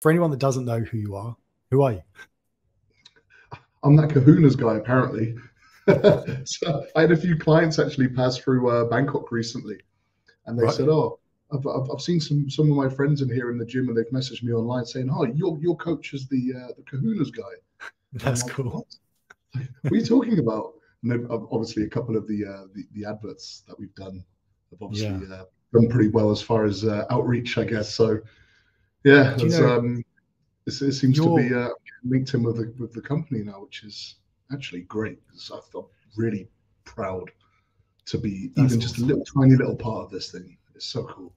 For anyone that doesn't know who you are, who are you? I'm that Kahunas guy, apparently. So I had a few clients actually pass through Bangkok recently, and they said, Right. "Oh, I've seen some of my friends in here in the gym, and they've messaged me online saying, oh, your coach is the Kahunas guy.' And I'm That's like, cool. what? What are you talking about?" And then, obviously, a couple of the adverts that we've done have obviously Yeah. done pretty well as far as outreach, I guess. So yeah, Do you there's know it seems to be you're linked in with the company now, which is actually great because I felt really proud to be that's even just a awesome. little tiny little part of this thing. It's so cool.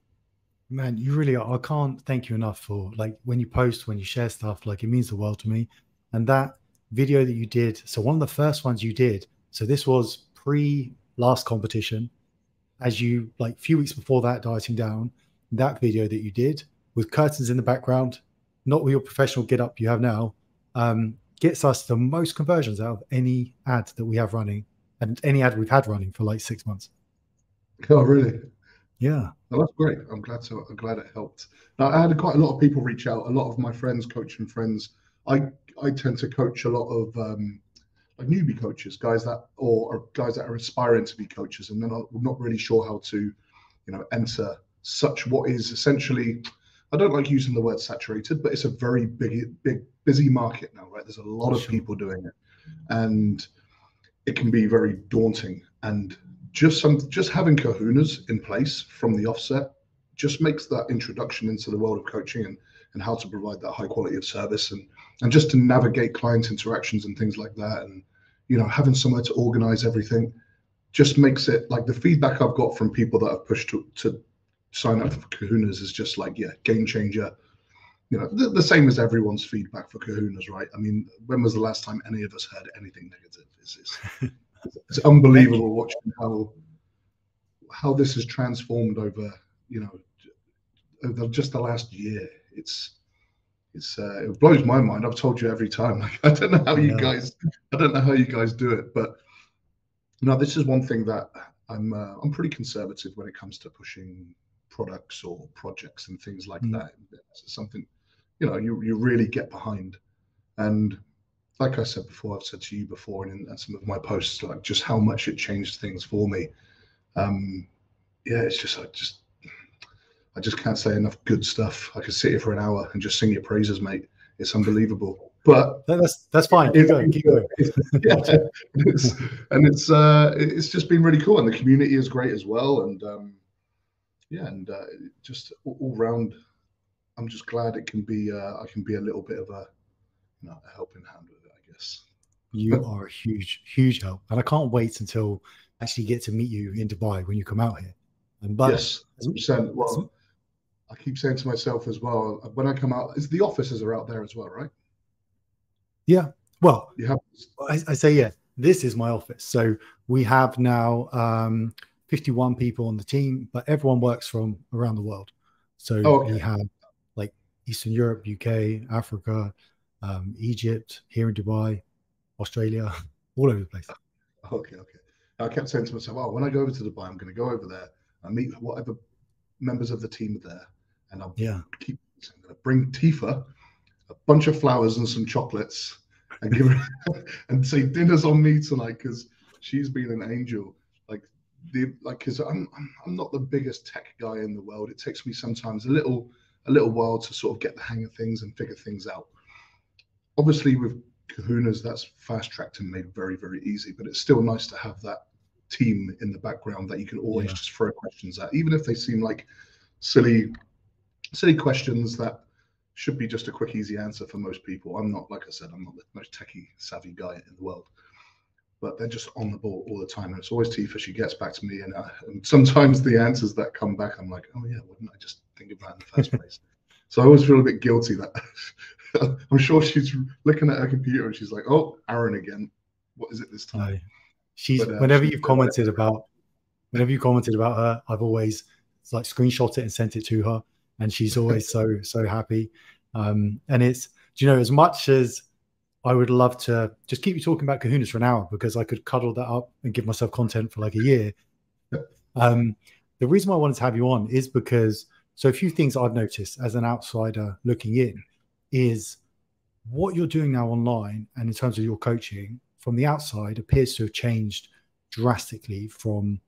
Man, you really are. I can't thank you enough for like when you post, when you share stuff, like it means the world to me. And that video that you did, so one of the first ones you did, so this was pre last competition, as you like a few weeks before that dieting down, that video that you did with curtains in the background, not with your professional get up you have now, gets us the most conversions out of any ad that we have running and any ad we've had running for like 6 months. Oh, really? Yeah. Well, that's great. I'm glad it helped. Now, I had quite a lot of people reach out. A lot of my friends, coaching friends. I tend to coach a lot of like newbie coaches, guys that or guys that are aspiring to be coaches, and then I'm not really sure how to, enter such what is essentially. I don't like using the word saturated, but it's a very big, busy market now, right? There's a lot of Sure. people doing it, and it can be very daunting. And just having kahunas in place from the offset just makes that introduction into the world of coaching and how to provide that high quality of service and just to navigate client interactions and things like that, and having somewhere to organize everything just makes it like the feedback I've got from people that have pushed to sign up for kahunas is just like, yeah, game changer. The same as everyone's feedback for kahunas, right? I mean, when was the last time any of us heard anything negative? It's Thank you. unbelievable watching how this has transformed over you know over just the last year. It blows my mind. I've told you every time. Like, Yeah. I don't know how you guys do it, but no, this is one thing that I'm pretty conservative when it comes to pushing products or projects and things like Mm. that. It's something you really get behind. And like I said before, I've said to you before, and in some of my posts, like just how much it changed things for me. Yeah, it's just I just can't say enough good stuff. I could sit here for an hour and just sing your praises, mate. It's unbelievable. But That's fine. Keep going. Keep going. yeah, it's, it's just been really cool, and the community is great as well. And yeah, and just all round, I'm just glad it can be. I can be a little bit of a helping hand with it, I guess. You are a huge, huge help. And I can't wait until I actually get to meet you in Dubai when you come out here. But Yes, 100%. as- Well, I keep saying to myself as well when I come out, is the offices are out there as well, right? yeah, well, You have. I say, yeah, this is my office. So we have now 51 people on the team, but everyone works from around the world. So Oh, we okay. have like Eastern Europe, UK, Africa, Egypt, here in Dubai, Australia, all over the place. Okay, okay. I kept saying to myself, oh, when I go over to Dubai, I'm going to go over there and meet whatever members of the team are there, and Yeah. I'm going to bring Tifa a bunch of flowers and some chocolates, and give her and say dinner's on me tonight because she's been an angel. Like because I'm not the biggest tech guy in the world. It takes me sometimes a little while to sort of get the hang of things and figure things out. Obviously, with Kahunas, that's fast tracked and made very, very easy. But it's still nice to have that team in the background that you can always Yeah. just throw questions at, even if they seem like silly, silly questions that should be just a quick, easy answer for most people. I'm not, like I said, I'm not the most techie savvy guy in the world, but they're just on the ball all the time. And it's always Tifa. She gets back to me, and sometimes the answers that come back, I'm like, oh yeah, why didn't I just think of that in the first place? So I always feel a bit guilty that I'm sure she's looking at her computer and she's like, oh, Aaron again. What is it this time? No. She's But whenever she's you've doing commented about whenever you commented about her, I've always like screenshot it and sent it to her, and she's always so happy. And it's as much as I would love to just keep you talking about Kahunas for an hour because I could cuddle that up and give myself content for like a year. Um, the reason why I wanted to have you on is because so a few things I've noticed as an outsider looking in. is what you're doing now online and in terms of your coaching from the outside appears to have changed drastically from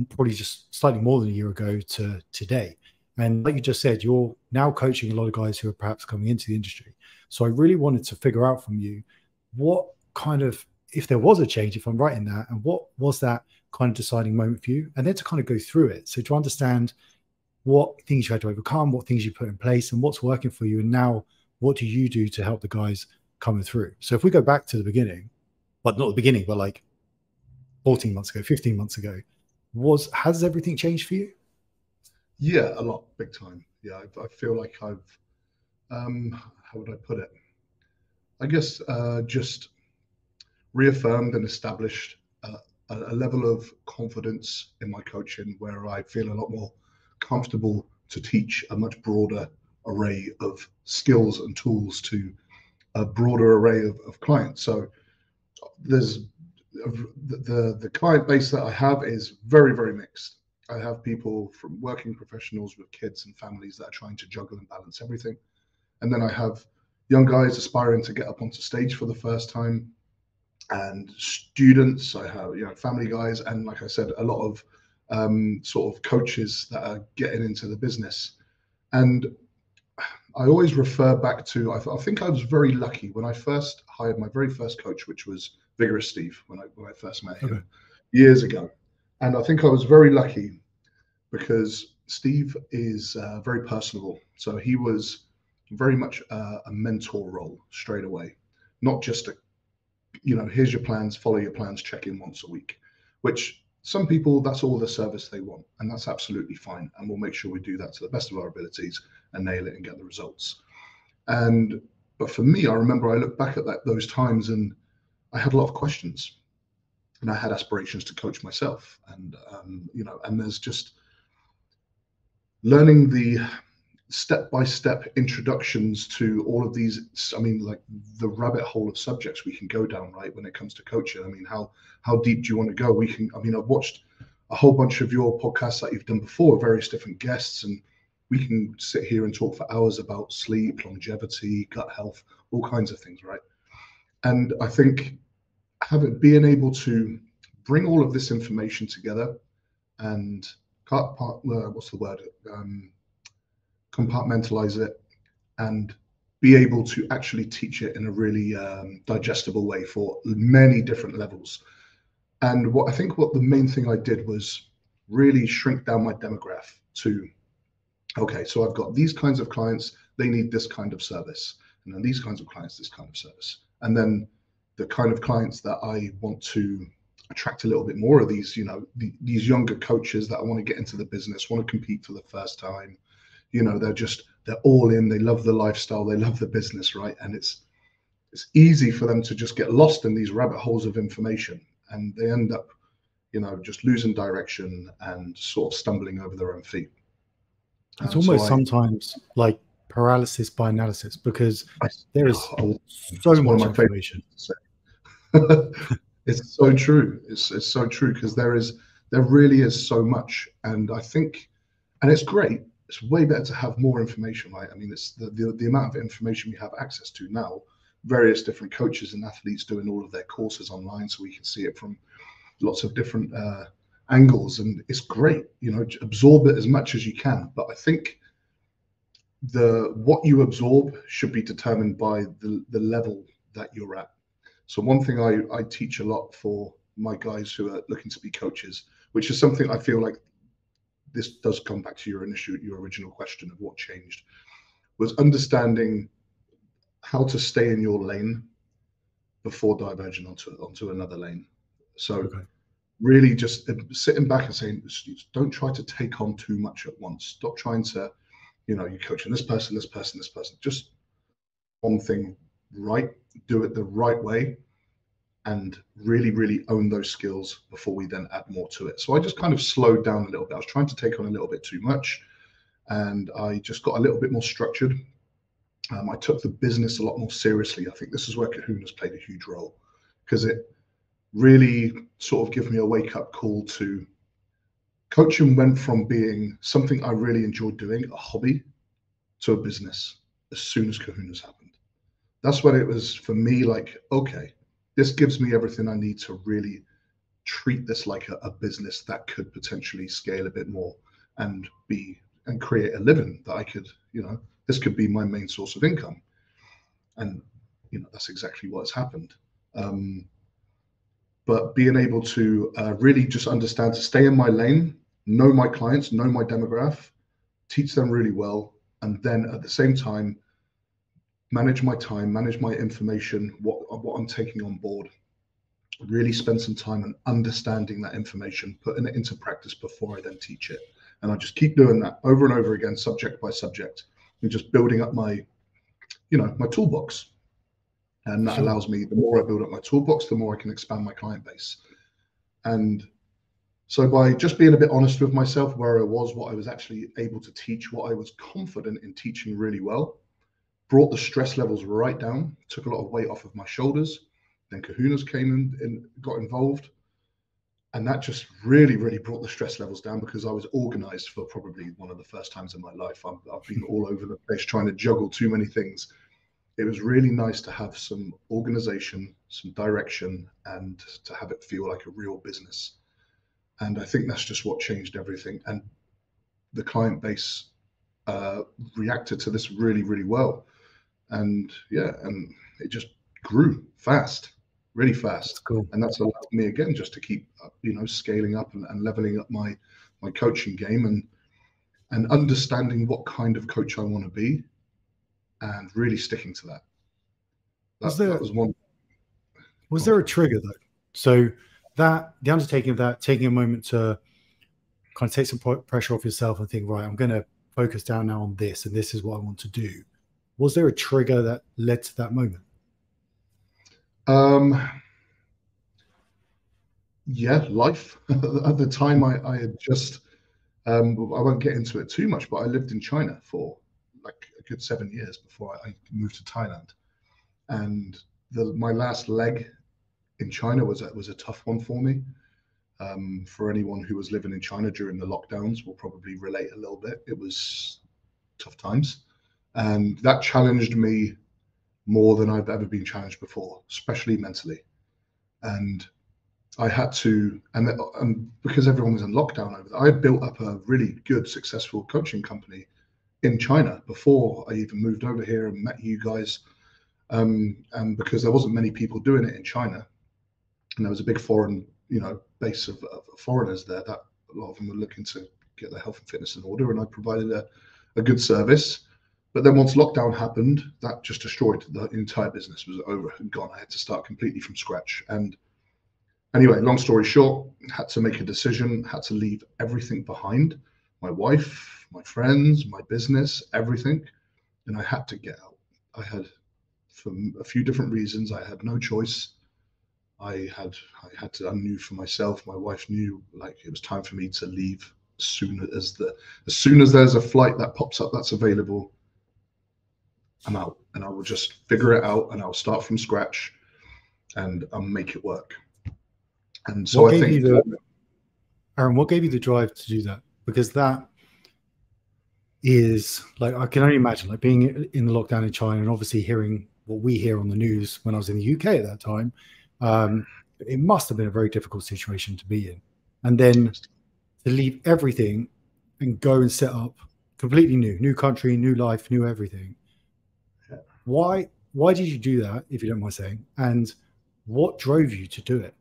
probably just slightly more than a year ago to today. And like you just said, you're now coaching a lot of guys who are perhaps coming into the industry. So I really wanted to figure out from you what kind of, if there was a change, if I'm right in that, and what was that kind of deciding moment for you? And then to kind of go through it. So to understand what things you had to overcome, what things you put in place, and what's working for you. And now what do you do to help the guys coming through? So if we go back to the beginning, but not the beginning, but like 14 months ago, 15 months ago, has everything changed for you? Yeah, a lot, big time. Yeah, I feel like I've, how would I put it? I guess just reaffirmed and established a level of confidence in my coaching where I feel a lot more comfortable to teach a much broader array of skills and tools to a broader array of clients. So there's the client base that I have is very, very mixed. I have people from working professionals with kids and families that are trying to juggle and balance everything. And then I have young guys aspiring to get up onto stage for the first time, and students. I have, family guys, and like I said, a lot of sort of coaches that are getting into the business. And I always refer back to, I think I was very lucky when I first hired my very first coach, which was Vigorous Steve, when I first met him years ago. And I think I was very lucky because Steve is very personable. So he was very much a mentor role straight away, not just a, here's your plans, follow your plans, check in once a week, which some people, that's all the service they want. And that's absolutely fine. And we'll make sure we do that to the best of our abilities and nail it and get the results. But for me, I remember I look back at those times and I had a lot of questions and I had aspirations to coach myself. And, and there's just learning the step-by-step introductions to all of these. I mean, like the rabbit hole of subjects we can go down, right? When it comes to coaching, I mean, how deep do you want to go? I've watched a whole bunch of your podcasts that you've done before, various different guests, and we can sit here and talk for hours about sleep, longevity, gut health, all kinds of things, right? And I think being able to bring all of this information together and compartmentalize it and be able to actually teach it in a really digestible way for many different levels. And what the main thing I did was really shrink down my demographic to, okay, so I've got these kinds of clients, they need this kind of service. And then these kinds of clients, this kind of service. And then the kind of clients that I want to attract a little bit more of these, these younger coaches that I want to get into the business, want to compete for the first time. They're all in, they love the lifestyle, they love the business, right? And it's easy for them to just get lost in these rabbit holes of information, and they end up, just losing direction and sort of stumbling over their own feet. It's almost sometimes like paralysis by analysis, because there is so much information. It's so true. It's so true, because there really is so much, and I think, and it's great. It's way better to have more information, right? I mean, it's the amount of information we have access to now. Various different coaches and athletes doing all of their courses online, so we can see it from lots of different angles, and it's great. Absorb it as much as you can. But I think what you absorb should be determined by the level that you're at. So one thing I teach a lot for my guys who are looking to be coaches, which is something I feel like this does come back to your original question of what changed, was understanding how to stay in your lane before diverging onto another lane. So really just sitting back and saying, don't try to take on too much at once. Stop trying to, you're coaching this person, this person, this person. Just one thing right, do it the right way, and really, really own those skills before we then add more to it. So I just kind of slowed down a little bit. I was trying to take on a little bit too much, and I just got a little bit more structured. I took the business a lot more seriously. I think this is where Kahunas played a huge role, because it really sort of gave me a wake-up call to coaching. Went from being something I really enjoyed doing, a hobby, to a business. as soon as Kahunas happened. That's when it was for me like, okay, this gives me everything I need to really treat this like a business that could potentially scale a bit more and create a living that I could, this could be my main source of income. And, that's exactly what's happened. But being able to really just understand, to stay in my lane, know my clients, know my demographic, teach them really well, and then at the same time, manage my time, manage my information, what I'm taking on board, really spend some time on understanding that information, putting it into practice before I then teach it. And I just keep doing that over and over again, subject by subject, and just building up my toolbox. And that allows me, the more I build up my toolbox, the more I can expand my client base. And so by just being a bit honest with myself, where I was, what I was actually able to teach, what I was confident in teaching really well, brought the stress levels right down, took a lot of weight off of my shoulders. Then Kahunas came in and got involved. And that just really, really brought the stress levels down, because I was organized for probably one of the first times in my life. I've been all over the place trying to juggle too many things. It was really nice to have some organization, some direction, and to have it feel like a real business. And I think that's just what changed everything. And the client base reacted to this really, really well. And and it just grew fast, really fast. That's cool. And that's allowed me again just to keep, scaling up and leveling up my coaching game and understanding what kind of coach I want to be, and really sticking to that. That was one. Was there a trigger though? So that the undertaking of that, taking a moment to kind of take some pressure off yourself and think, right, I'm going to focus down now on this, and this is what I want to do. Was there a trigger that led to that moment? Yeah, life. At the time, I had just, I won't get into it too much, but I lived in China for like a good 7 years before I moved to Thailand. And my last leg in China was a tough one for me. For anyone who was living in China during the lockdowns will probably relate a little bit. It was tough times. And that challenged me more than I've ever been challenged before, especially mentally. And I had to, and because everyone was in lockdown over there, I had built up a really good, successful coaching company in China before I even moved over here and met you guys. And because there wasn't many people doing it in China, and there was a big foreign, base of foreigners there, that a lot of them were looking to get their health and fitness in order, and I provided a good service. But then once lockdown happened, that just destroyed the entire business. Was over and gone. I had to start completely from scratch. And anyway, long story short, had to make a decision, had to leave everything behind, my wife, my friends, my business, everything. And I had to get out. For a few different reasons, I had no choice. I knew for myself, my wife knew, like, it was time for me to leave as soon as there's a flight that pops up that's available, I'm out, and I will just figure it out, and I'll start from scratch and make it work. And so I think, Aaron, what gave you the drive to do that? Because that is, like, I can only imagine, like, being in the lockdown in China and obviously hearing what we hear on the news when I was in the UK at that time. It must have been a very difficult situation to be in. And then to leave everything and go and set up completely new country, new life, new everything. Yeah. Why did you do that, if you don't mind saying? And what drove you to do it?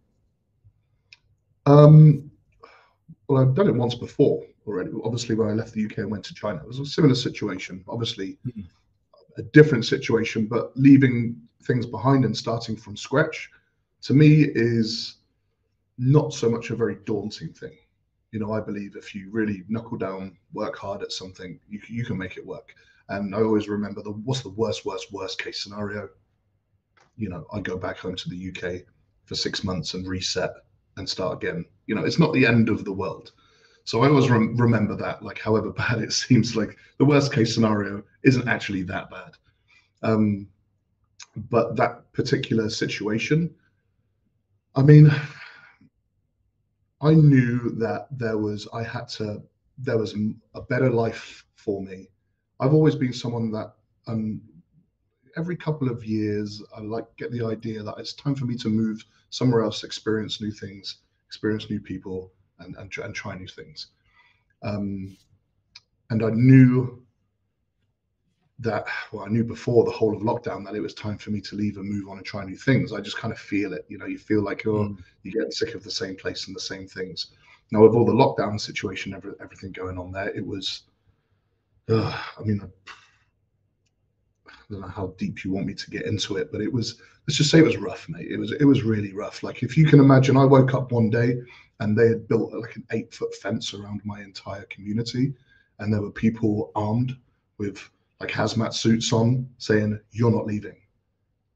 Well, I've done it once before already. Obviously, when I left the UK and went to China, it was a similar situation. Obviously, a different situation, but leaving things behind and starting from scratch, to me, is not so much a very daunting thing. I believe if you really knuckle down, work hard at something, you can make it work. And I always remember what's the worst case scenario? I go back home to the UK for 6 months and reset and start again. It's not the end of the world. So I always remember that, like, however bad it seems, like the worst case scenario isn't actually that bad. But that particular situation, I mean, I knew that there was a better life for me. I've always been someone that every couple of years, I like get the idea that it's time for me to move somewhere else, experience new things, experience new people, and try new things. And I knew that, well, I knew before the whole of lockdown that it was time for me to leave and move on and try new things. I just kind of feel it, you feel like you get sick of the same place and the same things. Now, with all the lockdown situation, everything going on there, it was, I mean, I don't know how deep you want me to get into it, but it was, let's just say it was rough, mate. It was really rough. Like, if you can imagine, I woke up one day and they had built like an 8-foot fence around my entire community, and there were people armed with like hazmat suits on saying, "You're not leaving."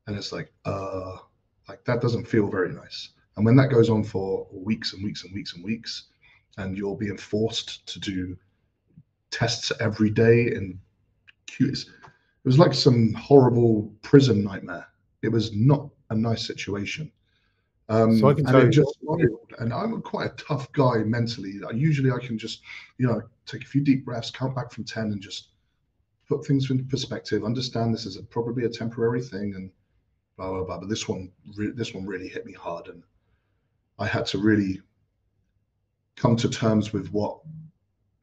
And it's like that doesn't feel very nice. And when that goes on for weeks and weeks and weeks and weeks, and you're being forced to do tests every day, and it was like some horrible prison nightmare. It was not a nice situation. So I can and tell it you, just spiraled. And I'm quite a tough guy mentally. Usually I can just, take a few deep breaths, count back from 10, and just put things into perspective, understand this is probably a temporary thing, and blah, blah, blah. But this one really hit me hard. And I had to really come to terms with what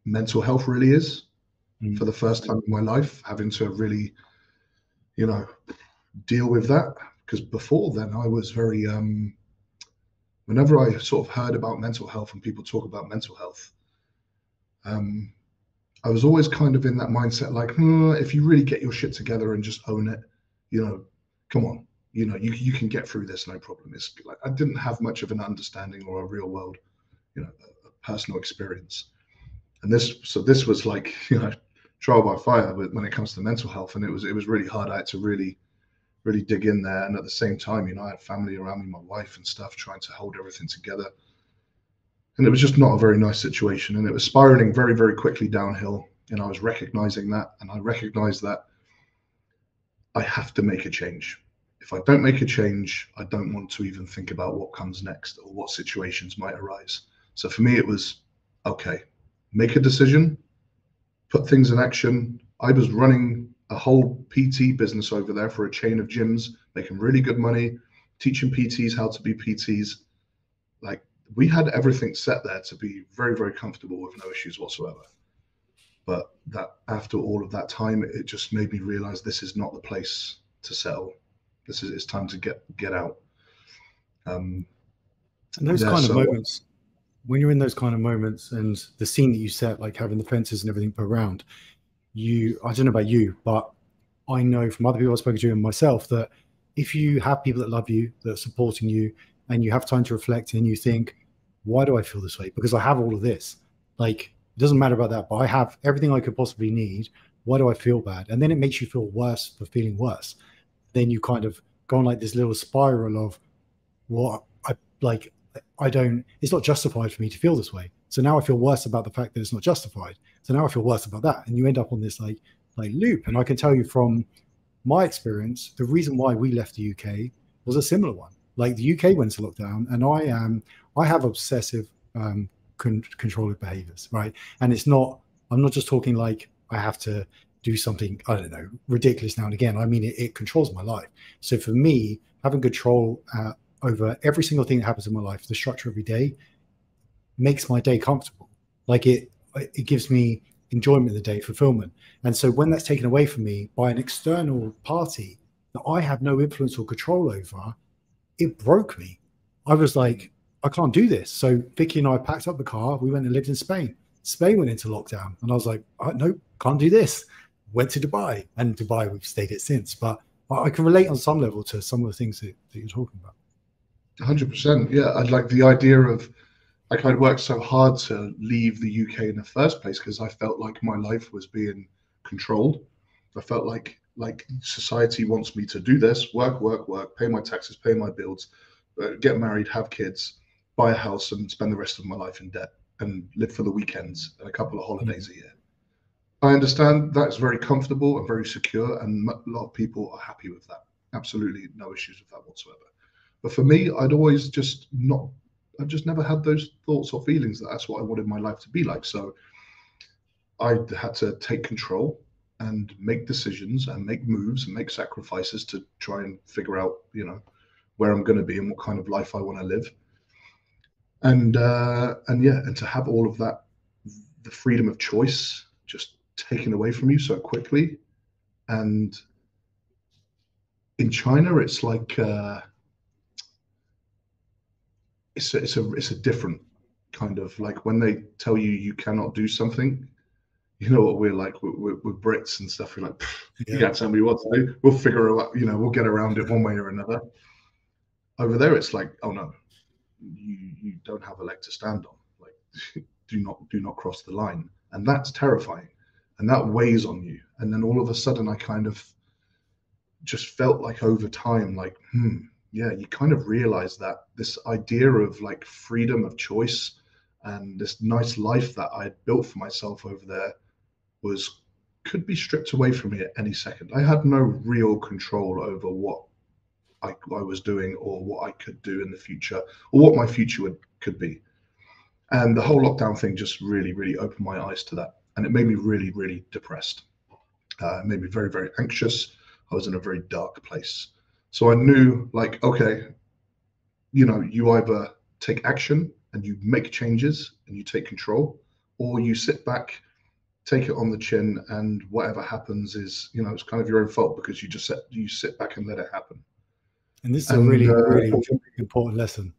mental health really is for the first time in my life, having to really, deal with that. Because before then I was very, whenever I sort of heard about mental health and people talk about mental health, I was always kind of in that mindset, like, if you really get your shit together and just own it, come on, you can get through this, no problem. It's like, I didn't have much of an understanding or a real world, a personal experience. And this was like, trial by fire when it comes to mental health. And it was really hard. I had to really dig in there. And at the same time, I had family around me, my wife and stuff, trying to hold everything together. And it was just not a very nice situation. And it was spiraling very, very quickly downhill. And I was recognizing that. And I recognized that I have to make a change. If I don't make a change, I don't want to even think about what comes next or what situations might arise. So for me, it was, okay, make a decision, put things in action. I was running a whole PT business over there for a chain of gyms, making really good money, teaching PTs how to be PTs. Like, we had everything set there to be very, very comfortable with no issues whatsoever. But that after all of that time, it just made me realize this is not the place to settle. It's time to get out. And those kind of moments, when you're in those kind of moments, and the scene that you set, like having the fences and everything put around, I don't know about you, but I know from other people I've spoken to and myself that if you have people that love you, that are supporting you, and you have time to reflect and you think, why do I feel this way? Because I have all of this. Like, it doesn't matter about that, but I have everything I could possibly need. Why do I feel bad? And then it makes you feel worse for feeling worse. Then you kind of go on like this little spiral of what it's not justified for me to feel this way. So now I feel worse about the fact that it's not justified. So now I feel worse about that. And you end up on this like loop. And I can tell you from my experience, the reason why we left the UK was a similar one. Like, the UK went into lockdown, and I have obsessive controlling behaviors, right? And I'm not just talking like I have to do something, I don't know, ridiculous now and again. I mean, it controls my life. So for me, having control over every single thing that happens in my life, the structure every day, makes my day comfortable. Like, it gives me enjoyment of the day, fulfillment. And so when that's taken away from me by an external party that I have no influence or control over, it broke me. I was like, I can't do this. So Vicky and I packed up the car. We went and lived in Spain. Spain went into lockdown, and I was like, no, can't do this. Went to Dubai, and Dubai, we've stayed it since. But I can relate on some level to some of the things that you're talking about. 100%. Yeah. I'd like the idea of, like, I'd worked so hard to leave the UK in the first place because I felt like my life was being controlled. I felt like society wants me to do this, work, pay my taxes, pay my bills, get married, have kids, buy a house, and spend the rest of my life in debt and live for the weekends and a couple of holidays a year. I understand that's very comfortable and very secure, and a lot of people are happy with that. Absolutely no issues with that whatsoever. But for me, I've just never had those thoughts or feelings that that's what I wanted my life to be like. So I had to take control and make decisions and make moves and make sacrifices to try and figure out, where I'm going to be and what kind of life I want to live. And yeah, and to have all of that, the freedom of choice just taken away from you so quickly. And in China, it's like it's a different kind of, like, when they tell you you cannot do something, you know what we're like, we're Brits and stuff. We're like, you can't tell me what to do. We'll figure it out. We'll get around it one way or another. Over there, it's like, oh no, you don't have a leg to stand on. Like, do not cross the line, and that's terrifying, and that weighs on you. And then all of a sudden, I kind of just felt like over time, like, yeah, you kind of realize that this idea of like freedom of choice and this nice life that I had built for myself over there could be stripped away from me at any second. I had no real control over what I was doing or what I could do in the future or what my future could be. And the whole lockdown thing just really, really opened my eyes to that. And it made me really, really depressed. It made me very, very anxious. I was in a very dark place. So I knew, like, okay, you either take action and you make changes and you take control, or you sit back, take it on the chin, and whatever happens is, it's kind of your own fault because you sit back and let it happen. And this is a really, really important lesson,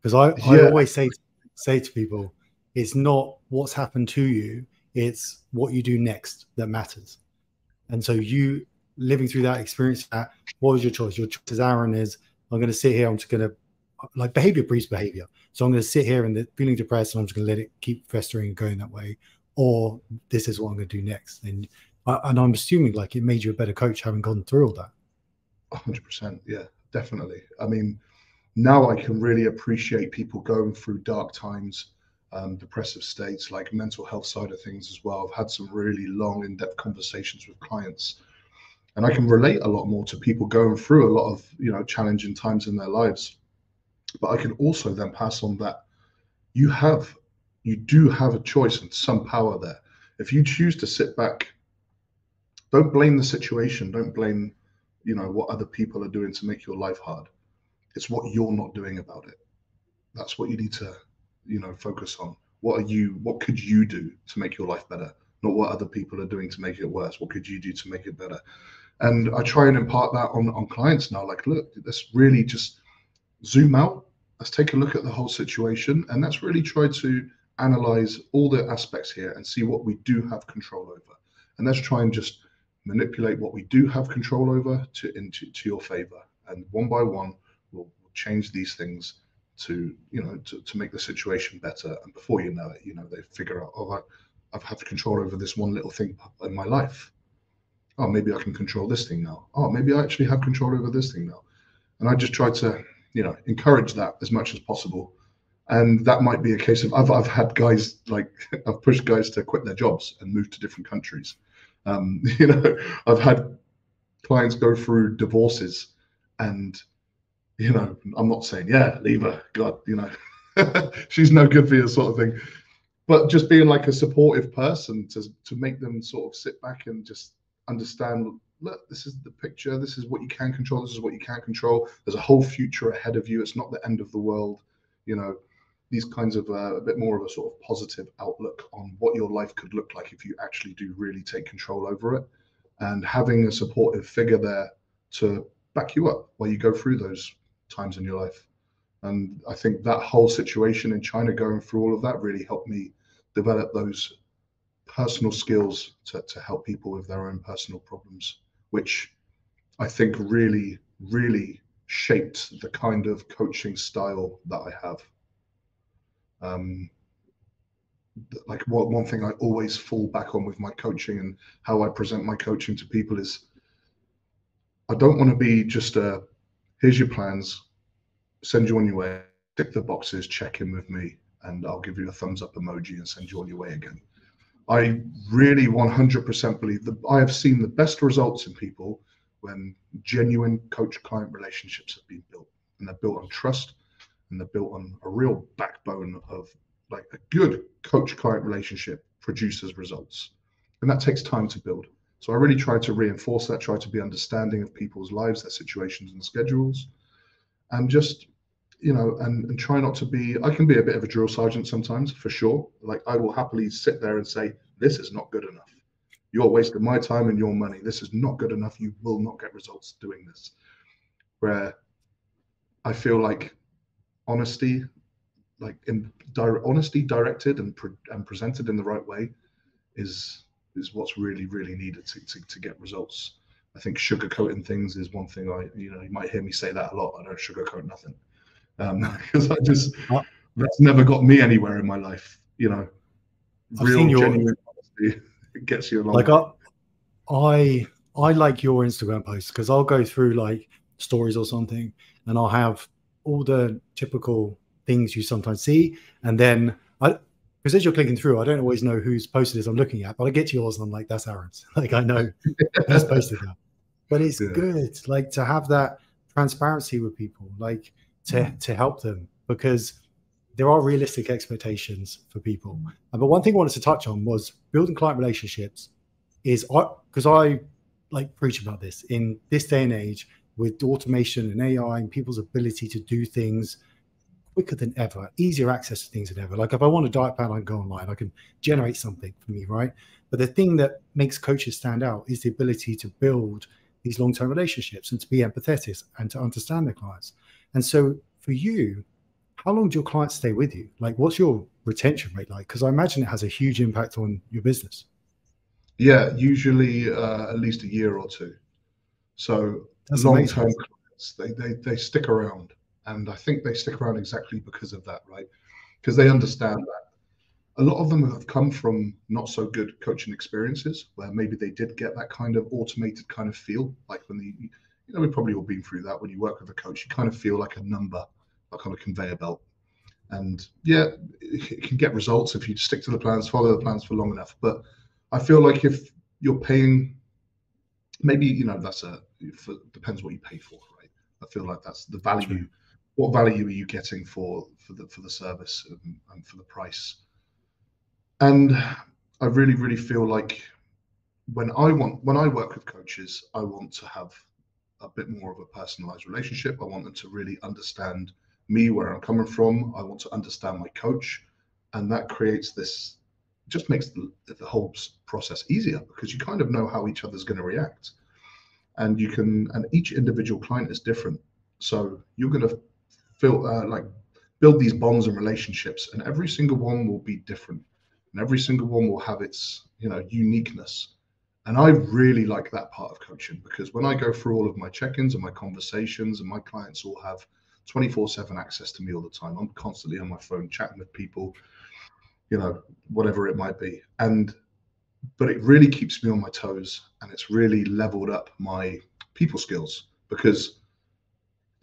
because I always say to people, it's not what's happened to you, it's what you do next that matters. And so you living through that experience, what was your choice? Your choice, as Aaron, is, I'm going to sit here, I'm just going to, like, behavior breeds behavior. So I'm going to sit here and feeling depressed, and I'm just going to let it keep festering and going that way. Or this is what I'm going to do next. And I'm assuming, like, it made you a better coach having gone through all that. 100%. Yeah, definitely. I mean, now I can really appreciate people going through dark times, depressive states, like mental health side of things as well. I've had some really long, in-depth conversations with clients, and I can relate a lot more to people going through a lot of, challenging times in their lives. But I can also then pass on that you do have a choice and some power there. If you choose to sit back, don't blame the situation. Don't blame, what other people are doing to make your life hard. It's what you're not doing about it. That's what you need to, focus on. What could you do to make your life better? Not what other people are doing to make it worse. What could you do to make it better? And I try and impart that on clients now. Like, look, let's really just zoom out. Let's take a look at the whole situation, and let's really try to analyze all the aspects here and see what we do have control over. And let's try and just manipulate what we do have control over to your favor. And one by one, we'll change these things to make the situation better. And before you know it, they figure out, oh, I've had control over this one little thing in my life. Oh, maybe I can control this thing now. Oh, maybe I actually have control over this thing now. And I just try to, encourage that as much as possible. And that might be a case of, I've had guys, like, I've pushed guys to quit their jobs and move to different countries. I've had clients go through divorces, and, I'm not saying, yeah, leave her, God, she's no good for you, sort of thing. But just being like a supportive person to make them sort of sit back and just understand, look, this is the picture, this is what you can control, this is what you can't control. There's a whole future ahead of you. It's not the end of the world. These kinds of a bit more of a sort of positive outlook on what your life could look like if you actually do really take control over it, and having a supportive figure there to back you up while you go through those times in your life. And I think that whole situation in China, going through all of that, really helped me develop those personal skills to help people with their own personal problems, which I think really, really shaped the kind of coaching style that I have. Like, one thing I always fall back on with my coaching and how I present my coaching to people is, I don't want to be just here's your plans, send you on your way, tick the boxes, check in with me, and I'll give you a thumbs up emoji and send you on your way again. I really 100% believe that I have seen the best results in people when genuine coach-client relationships have been built, and they're built on trust, and they're built on a real backbone of, like, a good coach-client relationship produces results. And that takes time to build. So I really try to reinforce that, try to be understanding of people's lives, their situations and schedules, and just, and try not to be, I can be a bit of a drill sergeant sometimes, for sure. Like, I will happily sit there and say, this is not good enough. You're wasting my time and your money. This is not good enough. You will not get results doing this. Where I feel like honesty, like honesty directed and presented in the right way is what's really, really needed to get results. I think sugarcoating things is one thing. You might hear me say that a lot. I don't sugarcoat nothing, because that's never got me anywhere in my life. I've seen Real, your, genuine honesty, it gets you a long like, way. I like your Instagram posts because I'll go through like stories or something, and I'll have all the typical things you sometimes see, and then because as you're clicking through, I don't always know whose posted this I'm looking at, but I get to yours and I'm like, that's Aaron's. Like, I know he's posted that. But it's good, like, to have that transparency with people, like to help them, because there are realistic expectations for people. But one thing I wanted to touch on was building client relationships. Is because I like preach about this in this day and age with automation and AI and people's ability to do things quicker than ever, easier access to things than ever. Like, if I want a diet plan, I can go online, I can generate something for me, right? But the thing that makes coaches stand out is the ability to build these long-term relationships and to be empathetic and to understand their clients. And so for you, how long do your clients stay with you? Like, what's your retention rate like? Because I imagine it has a huge impact on your business. Yeah, usually at least a year or two. So That's amazing. long-term clients, they stick around, and I think they stick around exactly because of that, right? Because they understand that a lot of them have come from not so good coaching experiences where maybe they did get that kind of automated kind of feel, like when we've probably all been through that. When you work with a coach, you kind of feel like a number, like on a conveyor belt. And yeah, it can get results if you stick to the plans, follow the plans for long enough. But I feel like if you're paying, maybe that's depends what you pay for, right? I feel like that's the value. True. What value are you getting for the service and for the price? And I really, really feel like when I work with coaches, I want to have a bit more of a personalized relationship. I want them to really understand me, where I'm coming from. I want to understand my coach, and that creates this, just makes the whole process easier because you kind of know how each other's going to react, and each individual client is different, so you're going to feel build these bonds and relationships, and every single one will be different, and every single one will have its uniqueness. And I really like that part of coaching, because when I go through all of my check-ins and my conversations, and my clients all have 24/7 access to me all the time. I'm constantly on my phone chatting with people, whatever it might be. But it really keeps me on my toes, and it's really leveled up my people skills, because,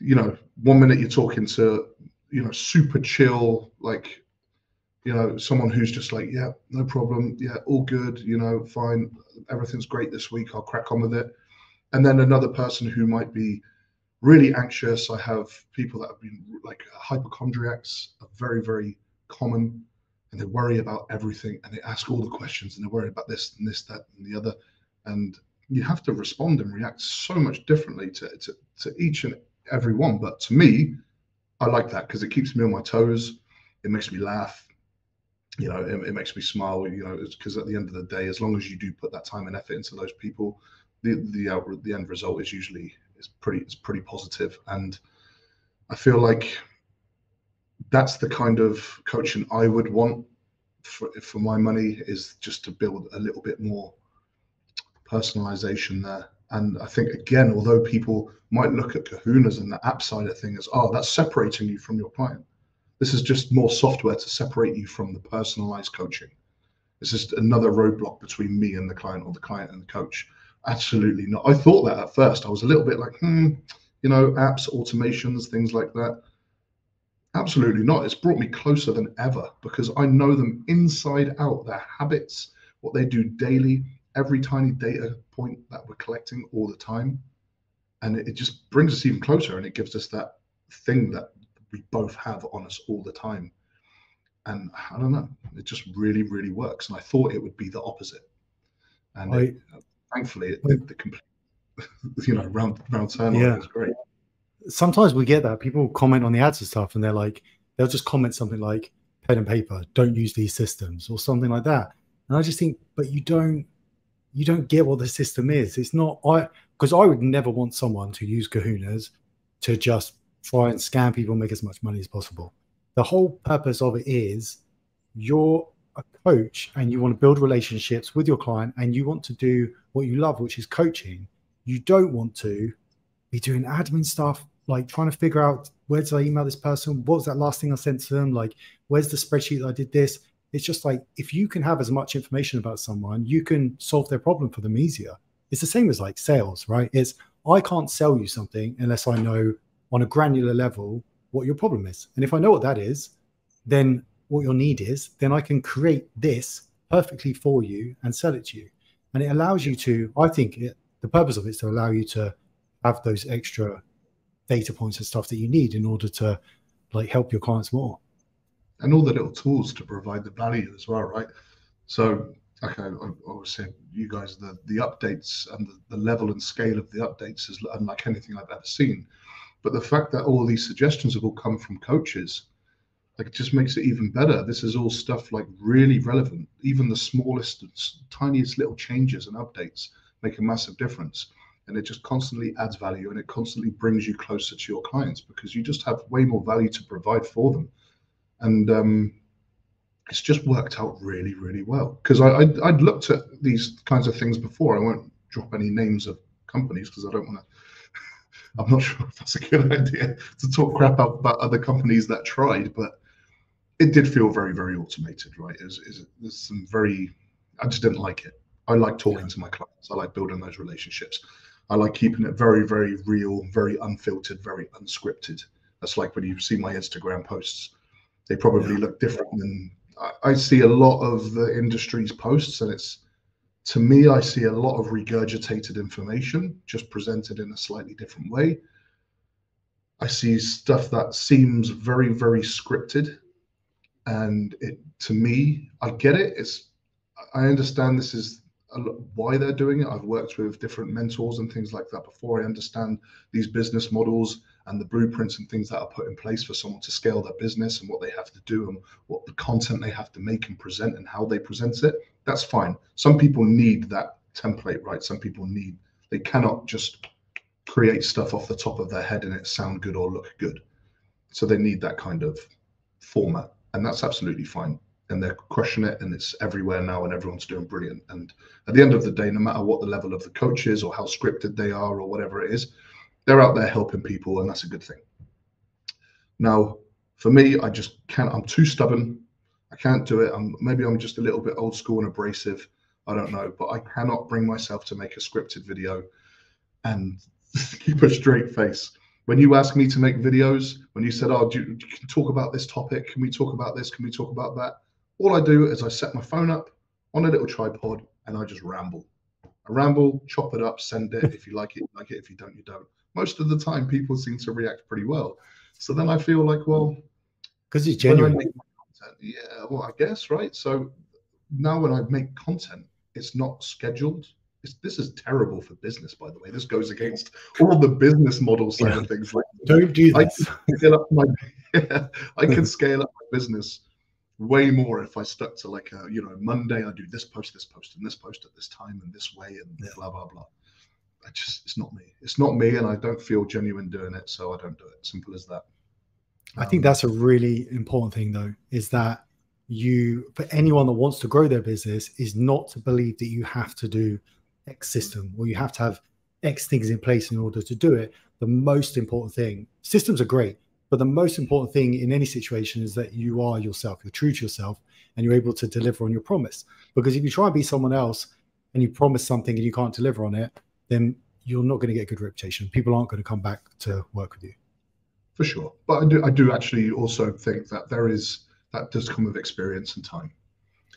1 minute you're talking to, super chill, like, someone who's just like, yeah, no problem. Yeah, all good. Fine. Everything's great this week. I'll crack on with it. And then another person who might be really anxious. I have people that have been like hypochondriacs, are very, very common, and they worry about everything, and they ask all the questions, and they worry about this and this, that, and the other. And you have to respond and react so much differently to each and every one. But to me, I like that because it keeps me on my toes. It makes me laugh. It makes me smile, because at the end of the day, as long as you do put that time and effort into those people, the end result is usually pretty positive. And I feel like that's the kind of coaching I would want for my money, is just to build a little bit more personalization there. And I think, again, although people might look at Kahunas and the app side of things as, oh, that's separating you from your client, this is just more software to separate you from the personalized coaching. It's just another roadblock between me and the client, or the client and the coach. Absolutely not. I thought that at first. I was a little bit like, apps, automations, things like that. Absolutely not. It's brought me closer than ever, because I know them inside out, their habits, what they do daily, every tiny data point that we're collecting all the time. And it just brings us even closer, and it gives us that thing that we both have on us all the time. And I don't know, it just really, really works. And I thought it would be the opposite. And thankfully, Well, the complete, round turn on it yeah. is great. Sometimes we get that people comment on the ads and stuff, and they're like, they'll just comment something like pen and paper, don't use these systems or something like that. And I just think, but you don't get what the system is. It's not, because I would never want someone to use Kahunas to just try and scam people and make as much money as possible. The whole purpose of it is you're a coach and you want to build relationships with your client and you want to do what you love, which is coaching. You don't want to be doing admin stuff, like trying to figure out, where did I email this person? What was that last thing I sent to them? Like, where's the spreadsheet that I did this? It's just like, if you can have as much information about someone, you can solve their problem for them easier. It's the same as like sales, right? It's, I can't sell you something unless I know on a granular level what your problem is. And if I know what that is, then what your need is, then I can create this perfectly for you and sell it to you. And it allows you to, I think the purpose of it is to allow you to have those extra data points and stuff that you need in order to like help your clients more. And all the little tools to provide the value as well, right? So, okay, I always say, you guys, the updates and the level and scale of the updates is unlike anything I've ever seen. But the fact that all these suggestions have all come from coaches, like, it just makes it even better. This is all stuff like really relevant. Even the smallest, tiniest little changes and updates make a massive difference. And it just constantly adds value, and it constantly brings you closer to your clients because you just have way more value to provide for them. And it's just worked out really, really well. Because I'd looked at these kinds of things before. I won't drop any names of companies because I don't want to. I'm not sure if that's a good idea to talk crap about other companies that tried, but it did feel very, very automated, right? There's some very, I just didn't like it. I like talking to my clients. I like building those relationships. I like keeping it very, very real, very unfiltered, very unscripted. That's like when you see my Instagram posts. They probably look different than I see a lot of the industry's posts, and it's, to me, I see a lot of regurgitated information just presented in a slightly different way. I see stuff that seems very, very scripted, and it, to me, I get it. I understand this is why they're doing it. I've worked with different mentors and things like that before. I understand these business models and the blueprints and things that are put in place for someone to scale their business and what they have to do and what the content they have to make and present and how they present it. That's fine. Some people need that template, right? Some people they cannot just create stuff off the top of their head and it sound good or look good. So they need that kind of format, and that's absolutely fine. And they're crushing it, and it's everywhere now, and everyone's doing brilliant. And at the end of the day, no matter what the level of the coach is or how scripted they are or whatever it is, they're out there helping people, and that's a good thing. Now, for me, I just can't. I'm too stubborn. I can't do it. Maybe I'm just a little bit old school and abrasive. I don't know, but I cannot bring myself to make a scripted video and keep a straight face. When you ask me to make videos, when you said, "Oh, you can talk about this topic? Can we talk about this? Can we talk about that?" All I do is I set my phone up on a little tripod and I just ramble. I ramble, chop it up, send it. If you like it, you like it. If you don't, you don't. Most of the time, people seem to react pretty well. So then I feel like, well, because it's genuine. Content, yeah, well, I guess, right? So now when I make content, it's not scheduled. This is terrible for business, by the way. This goes against all the business model side of things. Like, don't do this. I can scale up my business way more if I stuck to like a, Monday I do this post, and this post at this time and this way and blah blah blah. It's not me. It's not me, and I don't feel genuine doing it, so I don't do it. Simple as that. I think that's a really important thing, though, is that for anyone that wants to grow their business, is not to believe that you have to do X system or you have to have X things in place in order to do it. The most important thing, systems are great, but the most important thing in any situation is that you are yourself, you're true to yourself, and you're able to deliver on your promise. Because if you try and be someone else and you promise something and you can't deliver on it, then you're not going to get a good reputation. People aren't going to come back to work with you. For sure. But I do actually also think that that does come with experience and time.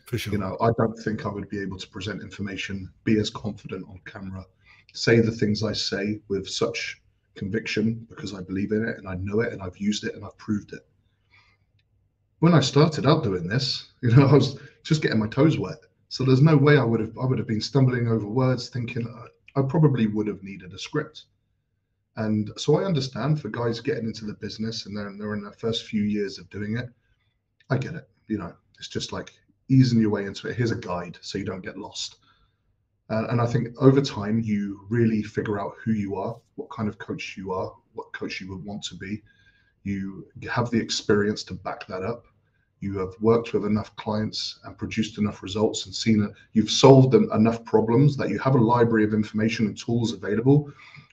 For sure. I don't think I would be able to present information, be as confident on camera, say the things I say with such conviction because I believe in it and I know it and I've used it and I've proved it. When I started out doing this, I was just getting my toes wet. So there's no way I would have been stumbling over words thinking I probably would have needed a script. And so I understand for guys getting into the business and they're in their first few years of doing it. I get it. It's just like easing your way into it. Here's a guide so you don't get lost. And I think over time, you really figure out who you are, what kind of coach you are, what coach you would want to be. You have the experience to back that up. You have worked with enough clients and produced enough results and seen it. You've solved enough problems that you have a library of information and tools available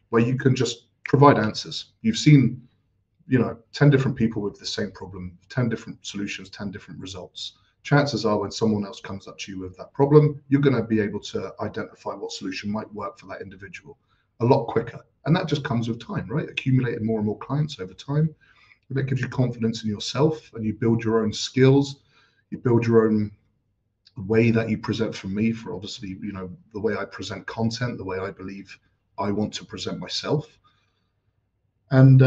where you can just provide answers. You've seen, 10 different people with the same problem, 10 different solutions, 10 different results. Chances are when someone else comes up to you with that problem, you're going to be able to identify what solution might work for that individual a lot quicker. And that just comes with time, right? Accumulating more and more clients over time. That gives you confidence in yourself, and you build your own skills. You build your own way that you present. For me, for obviously, the way I present content, the way I believe I want to present myself. And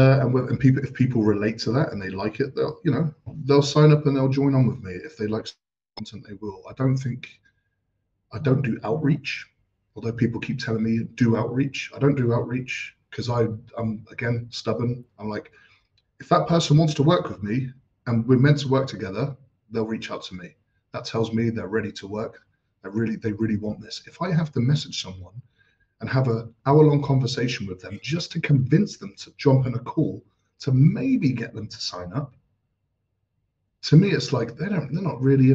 people, if people relate to that and they like it, they'll sign up and they'll join on with me. If they like content, they will. I don't do outreach, although people keep telling me do outreach. I don't do outreach because I'm again stubborn. I'm like, if that person wants to work with me and we're meant to work together, they'll reach out to me. That tells me they're ready to work. They really want this. If I have to message someone and have an hour-long conversation with them just to convince them to jump on a call to maybe get them to sign up, to me, it's like they don't really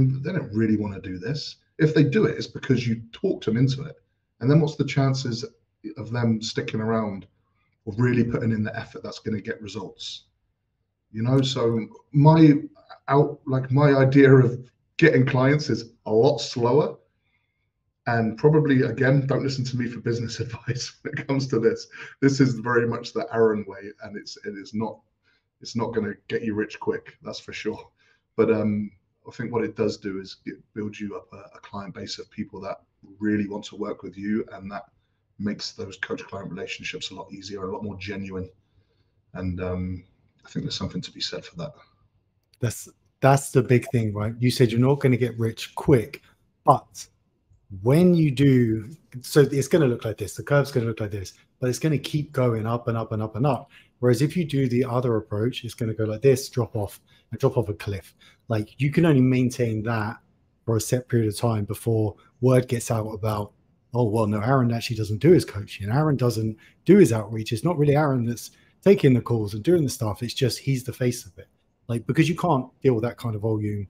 want to do this. If they do it, it's because you talked them into it. And then what's the chances of them sticking around or really putting in the effort that's going to get results? So my idea of getting clients is a lot slower. And probably, again, don't listen to me for business advice when it comes to this. This is very much the Aaron way, and it's not going to get you rich quick, that's for sure. But I think what it does do is build you up a client base of people that really want to work with you, and that makes those coach-client relationships a lot easier, a lot more genuine. And I think there's something to be said for that. That's the big thing, right? You said you're not going to get rich quick, but when you do, so it's going to look like this, the curve's going to look like this, but it's going to keep going up and up and up and up. Whereas if you do the other approach, it's going to go like this, drop off a cliff. Like you can only maintain that for a set period of time before word gets out about, oh, well, no, Aaron actually doesn't do his coaching. Aaron doesn't do his outreach. It's not really Aaron that's taking the calls and doing the stuff. It's just he's the face of it. Like, because you can't deal with that kind of volume,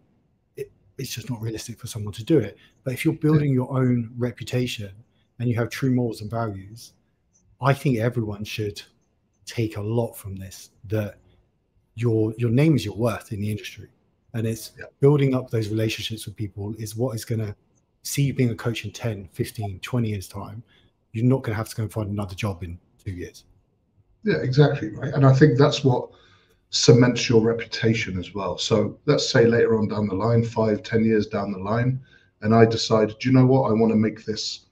it's just not realistic for someone to do it. But if you're building your own reputation and you have true morals and values, I think everyone should take a lot from this, that your name is your worth in the industry. And it's building up those relationships with people is what is going to see you being a coach in 10, 15, 20 years time. You're not going to have to go and find another job in 2 years. Yeah, exactly. Right. And I think that's what cements your reputation as well. So let's say later on down the line, 5, 10 years down the line, and I decide, do you know what? I want to make this,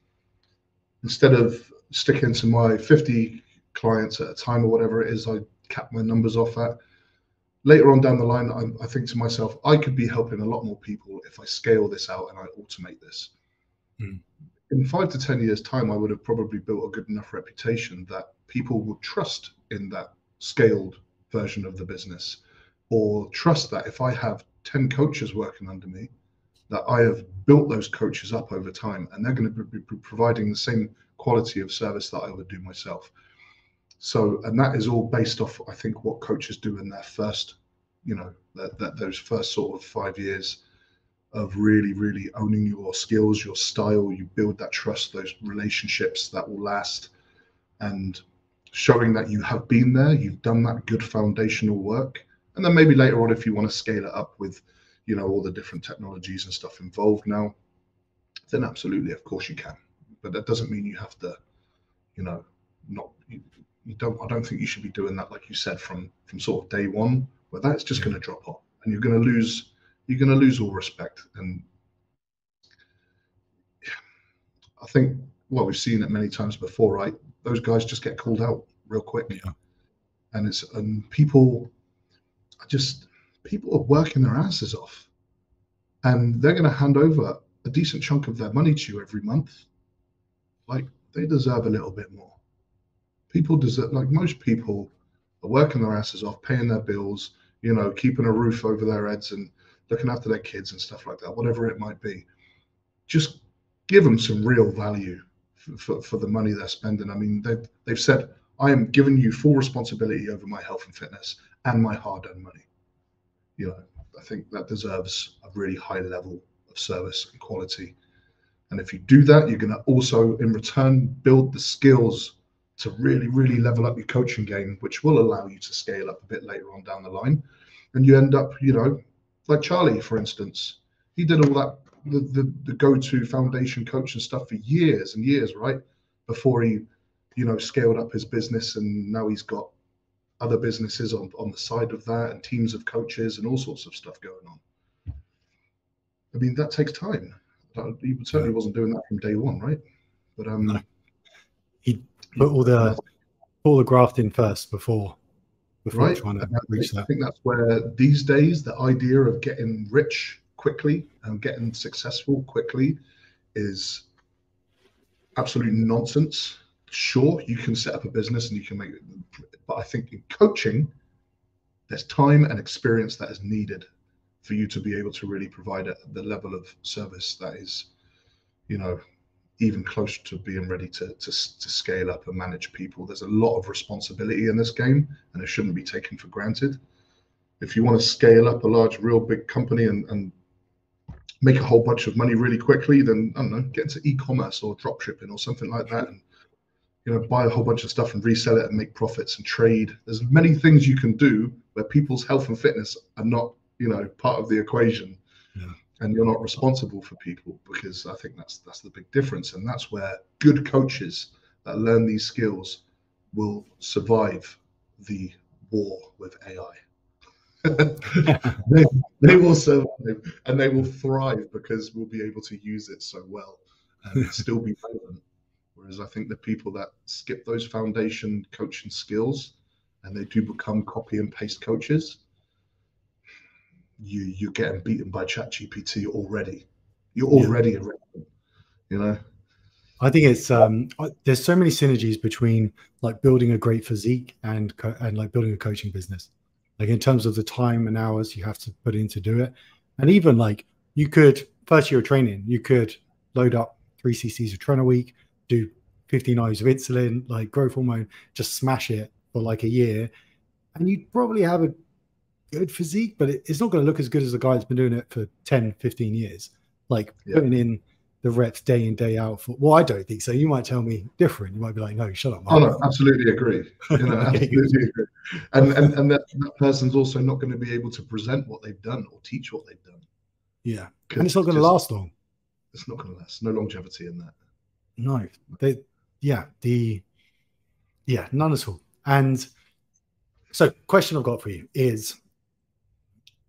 instead of sticking to my 50 clients at a time or whatever it is, I cap my numbers off at. Later on down the line, I think to myself, I could be helping a lot more people if I scale this out and I automate this. In 5 to 10 years time, I would have probably built a good enough reputation that people would trust in that scaled version of the business, or trust that if I have 10 coaches working under me, that I have built those coaches up over time and they're going to be providing the same quality of service that I would do myself. So, and that is all based off, I think, what coaches do in their first, those first sort of 5 years of really owning your skills, your style. You build that trust, those relationships that will last, and showing that you have been there, you've done that good foundational work. And then maybe later on, if you want to scale it up with, all the different technologies and stuff involved now, then absolutely, of course you can. But that doesn't mean you have to, I don't think you should be doing that, like you said, from sort of day one, where that's just going to drop off and you're going to lose all respect. And I think, well, we've seen it many times before, right? Those guys just get called out real quick. Yeah. And people are working their asses off, and they're going to hand over a decent chunk of their money to you every month, like they deserve a little bit more. People deserve, like most people are working their asses off, paying their bills, keeping a roof over their heads and looking after their kids and stuff like that, whatever it might be. Just give them some real value for the money they're spending. I mean, they've said, I am giving you full responsibility over my health and fitness and my hard-earned money. I think that deserves a really high level of service and quality. And if you do that, you're going to also, in return, build the skills to really, really level up your coaching game, which will allow you to scale up a bit later on down the line. And you end up, like Charlie, for instance, he did all that, the go-to foundation coach and stuff for years and years, right? Before he, scaled up his business, and now he's got other businesses on the side of that and teams of coaches and all sorts of stuff going on. I mean, that takes time. He certainly wasn't doing that from day one, right? But no. He put all the graft in first before right? trying to reach that. I think that's where these days the idea of getting rich quickly and getting successful quickly is absolute nonsense. Sure, you can set up a business and you can make it, but I think in coaching, there's time and experience that is needed for you to be able to really provide the level of service that is, even close to being ready to scale up and manage people. There's a lot of responsibility in this game, and it shouldn't be taken for granted. If you want to scale up a large, real big company and make a whole bunch of money really quickly, then I don't know, get into e-commerce or drop shipping or something like that, and buy a whole bunch of stuff and resell it and make profits and trade. There's many things you can do where people's health and fitness are not, part of the equation. Yeah. And you're not responsible for people, because I think that's the big difference. And that's where good coaches that learn these skills will survive the war with AI. they will survive, and they will thrive because we'll be able to use it so well and still be relevant. Whereas I think the people that skip those foundation coaching skills and they do become copy and paste coaches, you're getting beaten by ChatGPT already. You're already irrelevant, I think it's there's so many synergies between like building a great physique and like building a coaching business, like in terms of the time and hours you have to put in to do it. And even like you could, first year of training, you could load up 3 cc's of tren a week, do 15 IUs of insulin, like growth hormone, just smash it for like a year, and you'd probably have a good physique, but it's not going to look as good as the guy that's been doing it for 10, 15 years, like putting in the reps day in, day out. Well, I don't think so. You might tell me different. You might be like, no, shut up, Mark. Oh, no, absolutely agree. Absolutely agree. And that person's also not going to be able to present what they've done or teach what they've done. Yeah. And it's not going to last long. It's not going to last. No longevity in that. No. None at all. And so question I've got for you is,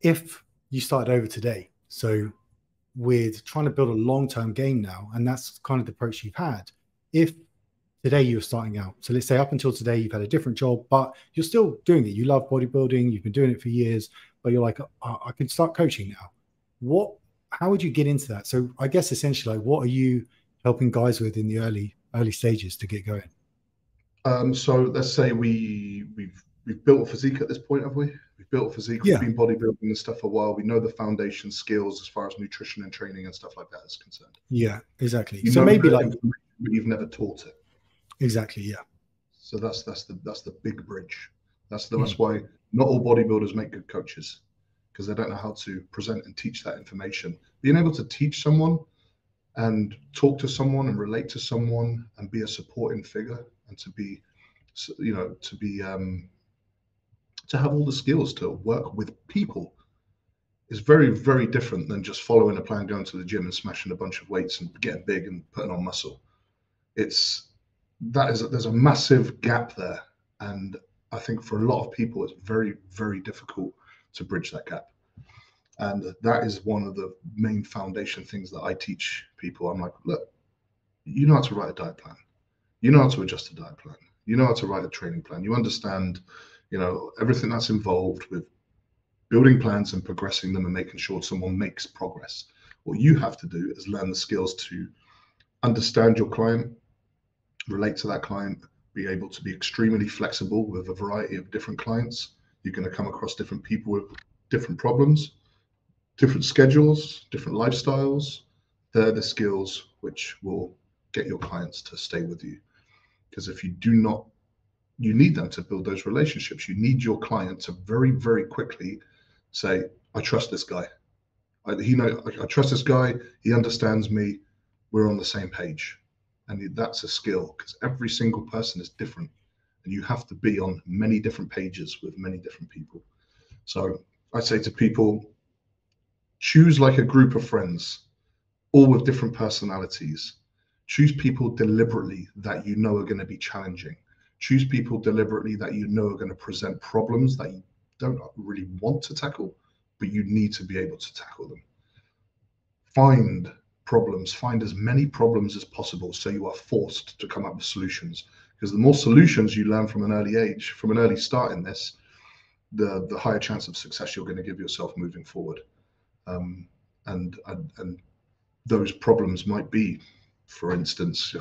if you started over today, so with trying to build a long-term game now, and that's kind of the approach you've had, if today you're starting out, so let's say up until today you've had a different job, but you're still doing it, you love bodybuilding, you've been doing it for years, but you're like, oh, I can start coaching now. How would you get into that? So I guess essentially, like, what are you helping guys with in the early stages to get going? So let's say we've built a physique at this point, have we? We've built a physique. We've been bodybuilding and stuff for a while. We know the foundation skills as far as nutrition and training and stuff like that is concerned. Yeah, exactly. So maybe like you've never taught it. Exactly. Yeah. So that's the big bridge. That's why not all bodybuilders make good coaches, because they don't know how to present and teach that information. Being able to teach someone and talk to someone and relate to someone and be a supporting figure and to have all the skills to work with people is very, very different than just following a plan, going to the gym and smashing a bunch of weights and getting big and putting on muscle. There's a massive gap there. And I think for a lot of people, it's very, very difficult to bridge that gap. And that is one of the main foundation things that I teach people. I'm like, look, you know how to write a diet plan. You know how to adjust a diet plan. You know how to write a training plan. You understand, everything that's involved with building plans and progressing them and making sure someone makes progress. What you have to do is learn the skills to understand your client, relate to that client, be able to be extremely flexible with a variety of different clients. You're going to come across different people with different problems, different schedules, different lifestyles. They're the skills which will get your clients to stay with you. Because if you do not, you need them to build those relationships. You need your client to very, very quickly say, I trust this guy. I trust this guy. He understands me. We're on the same page. And that's a skill, because every single person is different. And you have to be on many different pages with many different people. So I say to people, choose like a group of friends, all with different personalities. Choose people deliberately that you know are going to be challenging. Choose people deliberately that you know are going to present problems that you don't really want to tackle, but you need to be able to tackle them. Find problems, find as many problems as possible, so you are forced to come up with solutions. Because the more solutions you learn from an early age, from an early start in this, the higher chance of success you're going to give yourself moving forward. And those problems might be, for instance,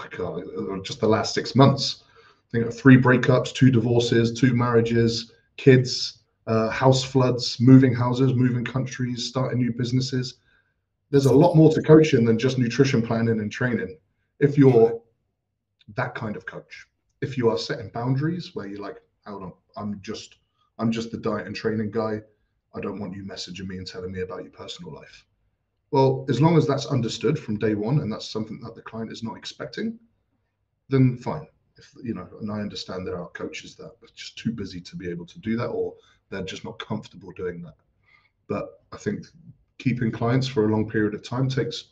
just the last 6 months. I think 3 breakups, 2 divorces, 2 marriages, kids, house floods, moving houses, moving countries, starting new businesses. There's a lot more to coaching than just nutrition planning and training. If you're that kind of coach, if you are setting boundaries where you're like, hold on, I'm just the diet and training guy. I don't want you messaging me and telling me about your personal life. Well, as long as that's understood from day one and that's something that the client is not expecting, then fine. And I understand there are coaches that are just too busy to be able to do that, or they're just not comfortable doing that. But I think keeping clients for a long period of time takes,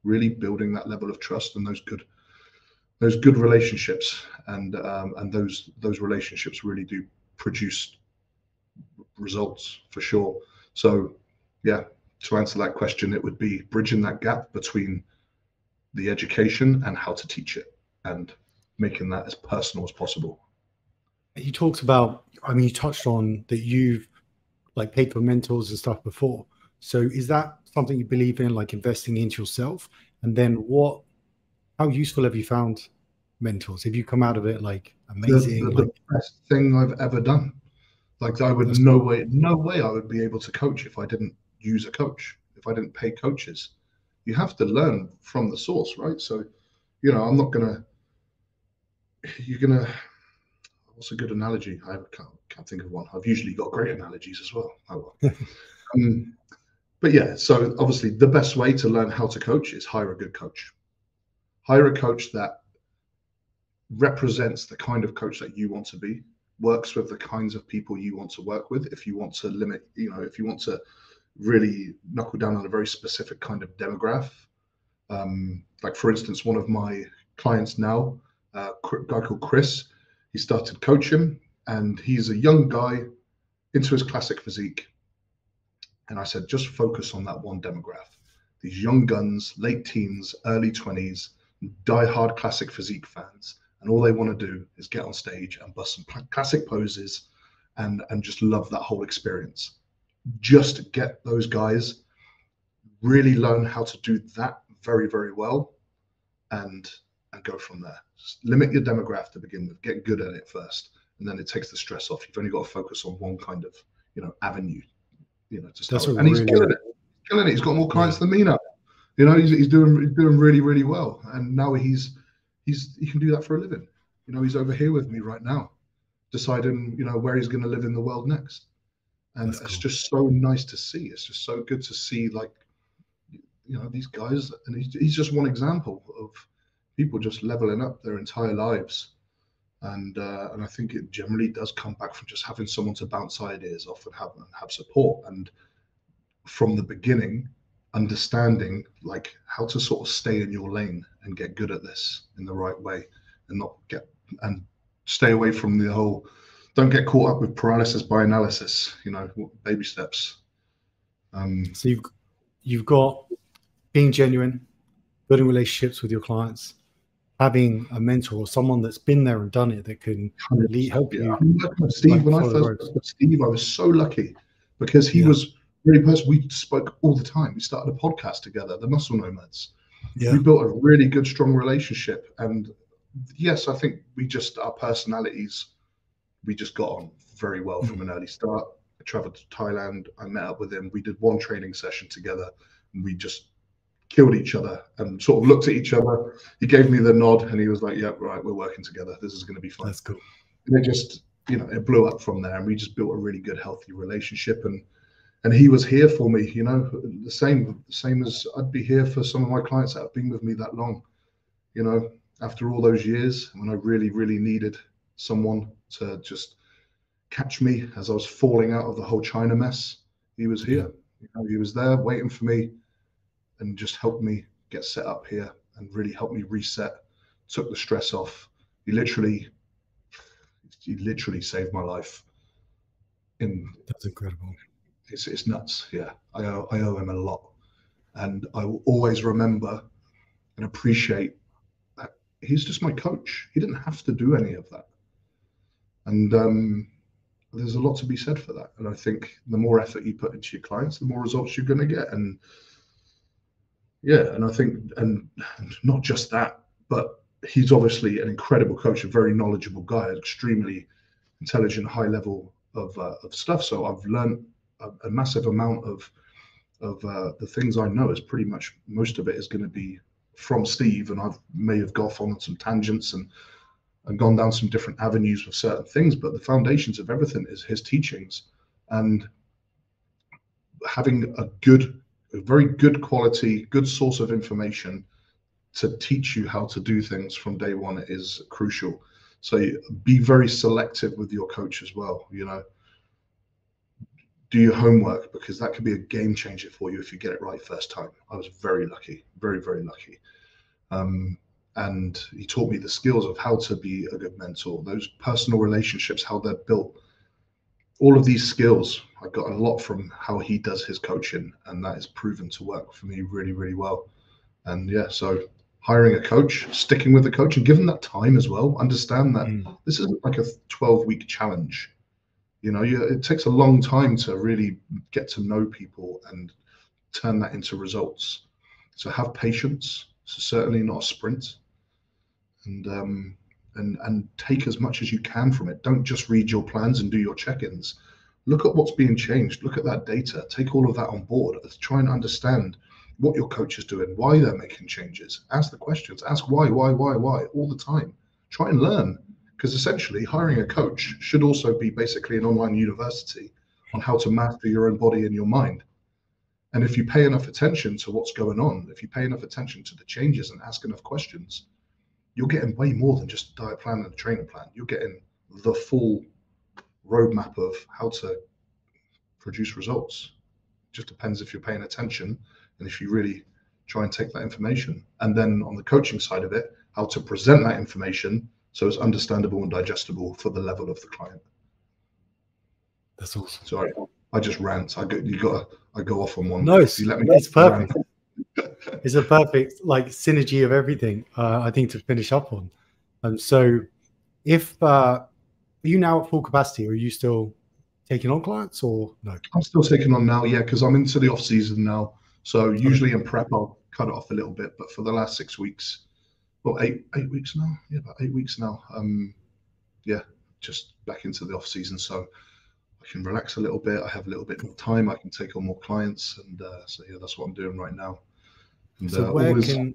really building that level of trust and those good relationships, and those relationships really do produce results for sure. So yeah, to answer that question, it would be bridging that gap between the education and how to teach it, and making that as personal as possible. You talked about, you touched on that you've paid for mentors and stuff before. So is that something you believe in, like investing into yourself? And then how useful have you found mentors? Have you come out of it amazing? The best thing I've ever done. I would no way I would be able to coach if I didn't use a coach, if I didn't pay coaches. You have to learn from the source, right? So, I'm not gonna. What's a good analogy? I can't think of one. I've usually got great analogies as well. Oh well. But yeah, so obviously the best way to learn how to coach is hire a good coach. Hire a coach that represents the kind of coach that you want to be, works with the kinds of people you want to work with. If you want to limit, if you want to really knuckle down on a very specific kind of demographic, for instance, one of my clients now, a guy called Chris, he started coaching, and he's a young guy into his classic physique. And I said, just focus on that one demographic. These young guns, late teens, early 20s, die-hard classic physique fans. And all they want to do is get on stage and bust some classic poses and just love that whole experience. Just get those guys, really learn how to do that very, very well, and go from there. Just limit your demographic to begin with. Get good at it first, and then it takes the stress off. You've only got to focus on one kind of, avenue, to start with. And he's killing it. He's killing it. He's got more clients than me now. He's doing really, really well. And now he can do that for a living. He's over here with me right now, deciding, where he's going to live in the world next. And it's just so nice to see. It's just so good to see, these guys. And he's just one example of people just leveling up their entire lives. And I think it generally does come back from just having someone to bounce ideas off and have support. And from the beginning, understanding how to sort of stay in your lane and get good at this in the right way, and stay away from the whole, don't get caught up with paralysis by analysis, baby steps. So you've got being genuine, building relationships with your clients, having a mentor or someone that's been there and done it that can help you. Steve, when I first met Steve, I was so lucky because he was really person. We spoke all the time. We started a podcast together, the Muscle Nomads. Yeah. We built a really good, strong relationship. And yes, I think our personalities, we just got on very well from an early start. I traveled to Thailand. I met up with him. We did one training session together, and we just killed each other and sort of looked at each other. He gave me the nod, and he was like, "Yeah, right, we're working together. This is going to be fun." That's cool. And it just, it blew up from there, and we just built a really good, healthy relationship. And he was here for me, the same as I'd be here for some of my clients that have been with me that long. After all those years, when I really, really needed someone to just catch me as I was falling out of the whole China mess, he was here. He was there waiting for me and just helped me get set up here and really helped me reset, took the stress off. He literally saved my life. That's incredible. It's nuts. Yeah, I owe him a lot, and I will always remember and appreciate that he's just my coach. He didn't have to do any of that, and there's a lot to be said for that. And I think the more effort you put into your clients, the more results you're going to get. And yeah, and I think, and not just that, but he's obviously an incredible coach, a very knowledgeable guy, extremely intelligent, high level of stuff. So I've learned a massive amount of the things I know. Is pretty much most of it is going to be from Steve, and I may have gone off on some tangents and gone down some different avenues with certain things, but the foundations of everything is his teachings, and having a very good quality, good source of information to teach you how to do things from day one is crucial. So be very selective with your coach as well. Do your homework, because that could be a game changer for you if you get it right first time. I was very lucky, very, very lucky. And he taught me the skills of how to be a good mentor, those personal relationships, how they're built. All of these skills, I got a lot from how he does his coaching, and that is proven to work for me really, really well. And yeah, so hiring a coach, sticking with the coach, and give them that time as well. Understand that this isn't like a 12-week challenge. It takes a long time to really get to know people and turn that into results. So have patience. It's certainly not a sprint. And take as much as you can from it. Don't just read your plans and do your check-ins. Look at what's being changed. Look at that data. Take all of that on board. Try and understand what your coach is doing, why they're making changes. Ask the questions. Ask why all the time. Try and learn, because essentially hiring a coach should also be basically an online university on how to master your own body and your mind. And if you pay enough attention to what's going on, if you pay enough attention to the changes and ask enough questions, you're getting way more than just a diet plan and a training plan. You're getting the full roadmap of how to produce results. It just depends if you're paying attention and if you really try and take that information. And then on the coaching side of it, how to present that information so it's understandable and digestible for the level of the client. That's awesome. Sorry, I just rant. I go off on one. No, it's perfect. It's a perfect synergy of everything. I think to finish up on. So, if are you now at full capacity, or are you still taking on clients, or no? I'm still taking on now, yeah, because I'm into the off season now. So usually in prep, I'll cut it off a little bit. But for the last 6 weeks, well, eight weeks now, yeah, about 8 weeks now. Yeah, just back into the off season, so I can relax a little bit. I have a little bit more time. I can take on more clients, and so yeah, that's what I'm doing right now. And, so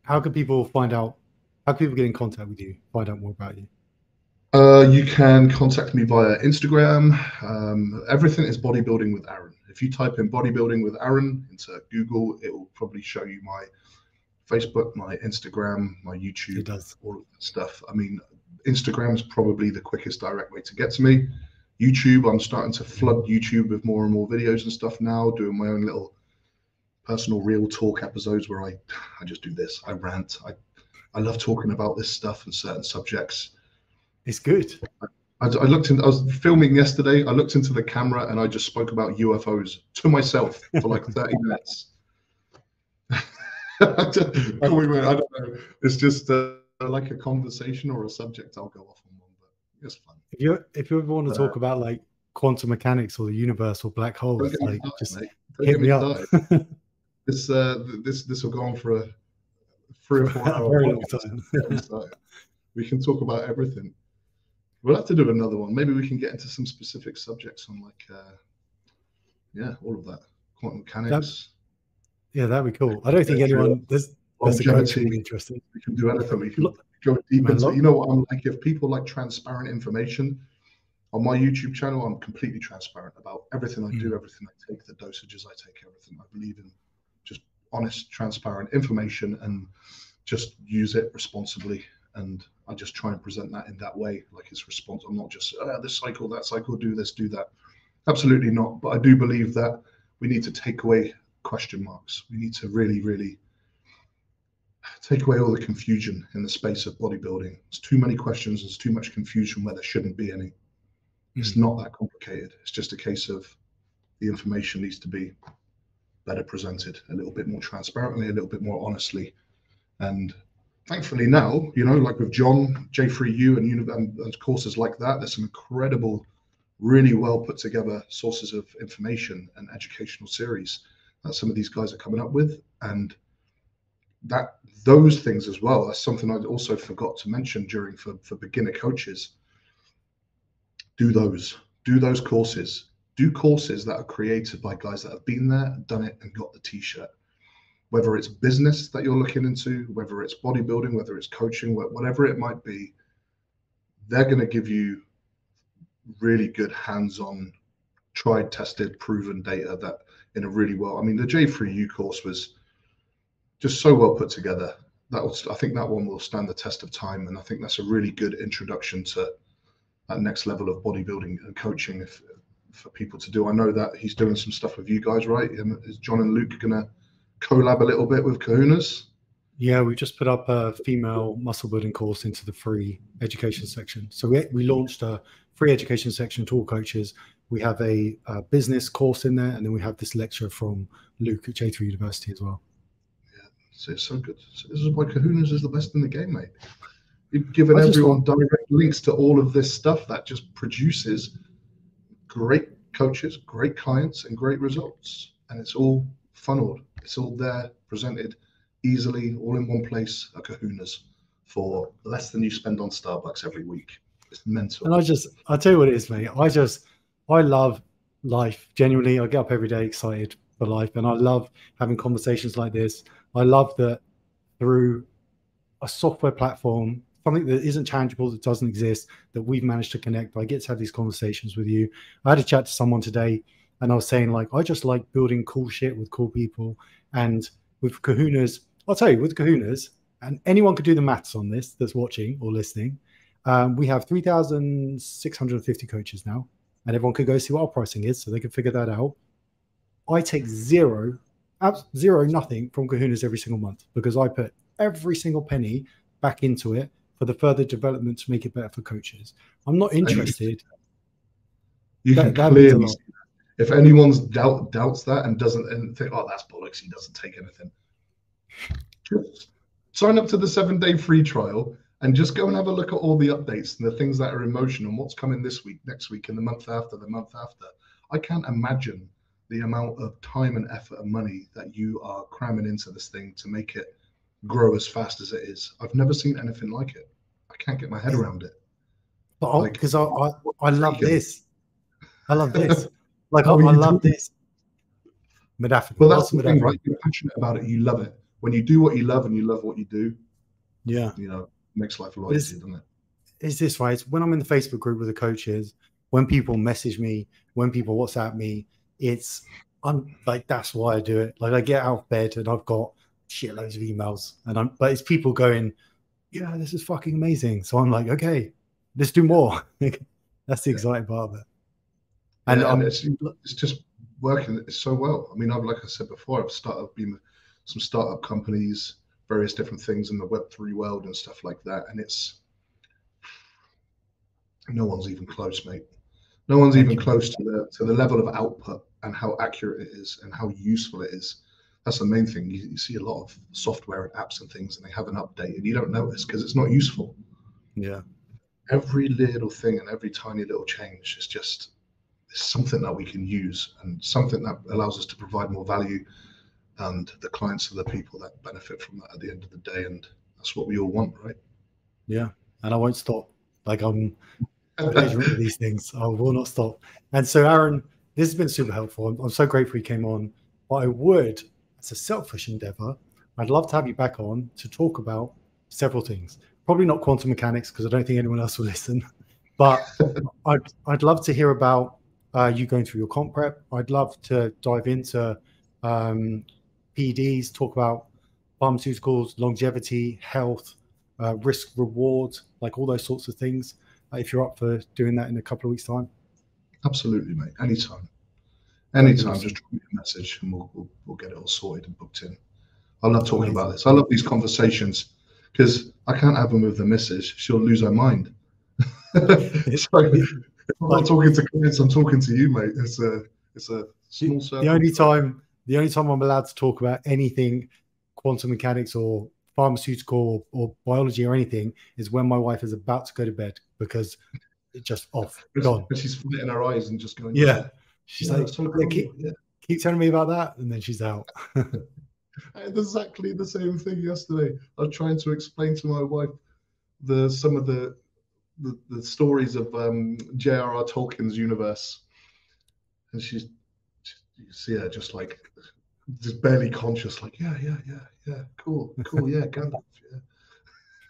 how can people find out? How can people get in contact with you? Find out more about you. You can contact me via Instagram. Everything is bodybuilding with Aaron. If you type in bodybuilding with Aaron into Google, it will probably show you my Facebook, my Instagram, my YouTube, it does. All of that stuff. I mean, Instagram is probably the quickest direct way to get to me. YouTube, I'm starting to flood YouTube with more and more videos and stuff now, doing my own little personal real talk episodes where I just do this. I rant. I love talking about this stuff and certain subjects. It's good. I was filming yesterday. I looked into the camera and I just spoke about UFOs to myself for like 30 minutes. I don't know. It's just like a conversation or a subject I'll go off on one, but it's fun. If you ever want to talk about quantum mechanics or the universe or black Don't holes, get me like started, just mate. Don't hit get me me up. started. This will go on for a 3 or For 4 a hour very long podcast. time. Get me started. We can talk about everything. We'll have to do another one. Maybe we can get into some specific subjects on like, all of that. Quantum mechanics. That'd be cool. I don't think anyone that's a coach would Longevity. be interested. We can do anything. We can go deep into it. You know what I'm like? If people like transparent information, on my YouTube channel, I'm completely transparent about everything I do, everything I take, the dosages I take, everything. I believe in just honest, transparent information and just use it responsibly. And I just try and present that in that way, like it's responsible. I'm not just this cycle, that cycle, do this, do that. Absolutely not. But I do believe that we need to take away question marks. We need to really, really take away all the confusion in the space of bodybuilding. There's too many questions. There's too much confusion where there shouldn't be any. It's not that complicated. It's just a case of the information needs to be better presented, a little bit more transparently, a little bit more honestly. And thankfully now, like with John, J3U and courses like that, there's some incredible, really well put together sources of information and educational series that some of these guys are coming up with. And those things as well, that's something I also forgot to mention for beginner coaches. Do those courses. Do courses that are created by guys that have been there, done it, and got the t-shirt. Whether it's business that you're looking into, whether it's bodybuilding, whether it's coaching, whatever it might be, they're going to give you really good hands-on, tried, tested, proven data that in a really well. I mean, the J3U course was just so well put together. I think that one will stand the test of time, and I think that's a really good introduction to that next level of bodybuilding and coaching for people to do. I know that he's doing some stuff with you guys, right? Is John and Luke going to collab a little bit with Kahunas? Yeah, we just put up a female muscle building course into the free education section. So we launched a free education section to all coaches. We have a business course in there, and then we have this lecture from Luke at J3 University as well. Yeah, so it's so good. So this is why Kahunas is the best in the game, mate. You've given everyone direct links to all of this stuff that just produces great coaches, great clients, and great results. And it's all funneled. It's all there, presented easily, all in one place at Kahunas for less than you spend on Starbucks every week. It's mental. And I'll tell you what it is, mate. I love life. Genuinely, I get up every day excited for life. And I love having conversations like this. I love that through a software platform, something that isn't tangible, that doesn't exist, that we've managed to connect. I get to have these conversations with you. I had a chat to someone today, and I was saying, like, I just like building cool shit with cool people. And with Kahunas, I'll tell you, with Kahunas, and anyone could do the maths on this that's watching or listening, we have 3,650 coaches now, and everyone could go see what our pricing is so they can figure that out. I take nothing from Kahunas every single month because I put every single penny back into it for the further development to make it better for coaches. I'm not interested. You can clearly see that. If anyone's doubts that and doesn't think, oh, that's bollocks, he doesn't take anything, just sign up to the 7-day free trial and just go and have a look at all the updates and the things that are in motion and what's coming this week, next week, and the month after. I can't imagine the amount of time and effort and money that you are cramming into this thing to make it grow as fast as it is. I've never seen anything like it. I can't get my head around it. But because I love this. I love this. Like I love love this. Modafinil. Well, that's the thing, right? You're passionate about it. You love it. When you do what you love and you love what you do, yeah, it makes life a lot easier, doesn't it? Is this right? When I'm in the Facebook group with the coaches, when people message me, when people WhatsApp me, I'm like, that's why I do it. Like I get out of bed and I've got shitloads of emails, but it's people going, yeah, this is fucking amazing. So I'm like, okay, let's do more. That's the exciting part of it. And it's just working so well. I mean, like I said before, I've started being some startup companies, various different things in the Web3 world and stuff like that. And no one's even close, mate. No one's even close to the level of output and how accurate it is and how useful it is. That's the main thing. You see a lot of software and apps and things, and they have an update, and you don't notice because it's not useful. Yeah. Every little thing and every tiny little change is just it's something that we can use and something that allows us to provide more value, and the clients are the people that benefit from that at the end of the day, and that's what we all want, right? Yeah, and I won't stop. Like, I'm belligerent with these things. I will not stop. And so, Aaron, this has been super helpful. I'm so grateful you came on. But I would, as a selfish endeavor, I'd love to have you back on to talk about several things. Probably not quantum mechanics, because I don't think anyone else will listen. But I'd love to hear about you going through your comp prep. I'd love to dive into PEDs, talk about pharmaceuticals, longevity, health, risk reward, like all those sorts of things. If you're up for doing that in a couple of weeks' time. Absolutely, mate. Anytime. Awesome. Just drop me a message and we'll get it all sorted and booked in. I love talking Amazing. about this. I love these conversations because I can't have them with the missus. She'll lose her mind. So if I'm not talking to clients, I'm talking to you, mate. It's a small circle. The only time I'm allowed to talk about anything quantum mechanics or pharmaceutical or biology or anything is when my wife is about to go to bed, because it's just off, gone. But she's flitting her eyes and just going, yeah. She's like, so cool. keep telling me about that, and then she's out. I had exactly the same thing yesterday. I was trying to explain to my wife some of the stories of J.R.R. Tolkien's universe, and you see her just like, just barely conscious, like yeah, cool, yeah, Gandalf,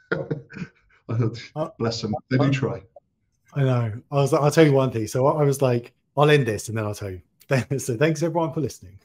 yeah. Bless them, they do try. I know. I was like, I'll tell you one thing. So I was like, I'll end this and then I'll tell you. So thanks everyone for listening.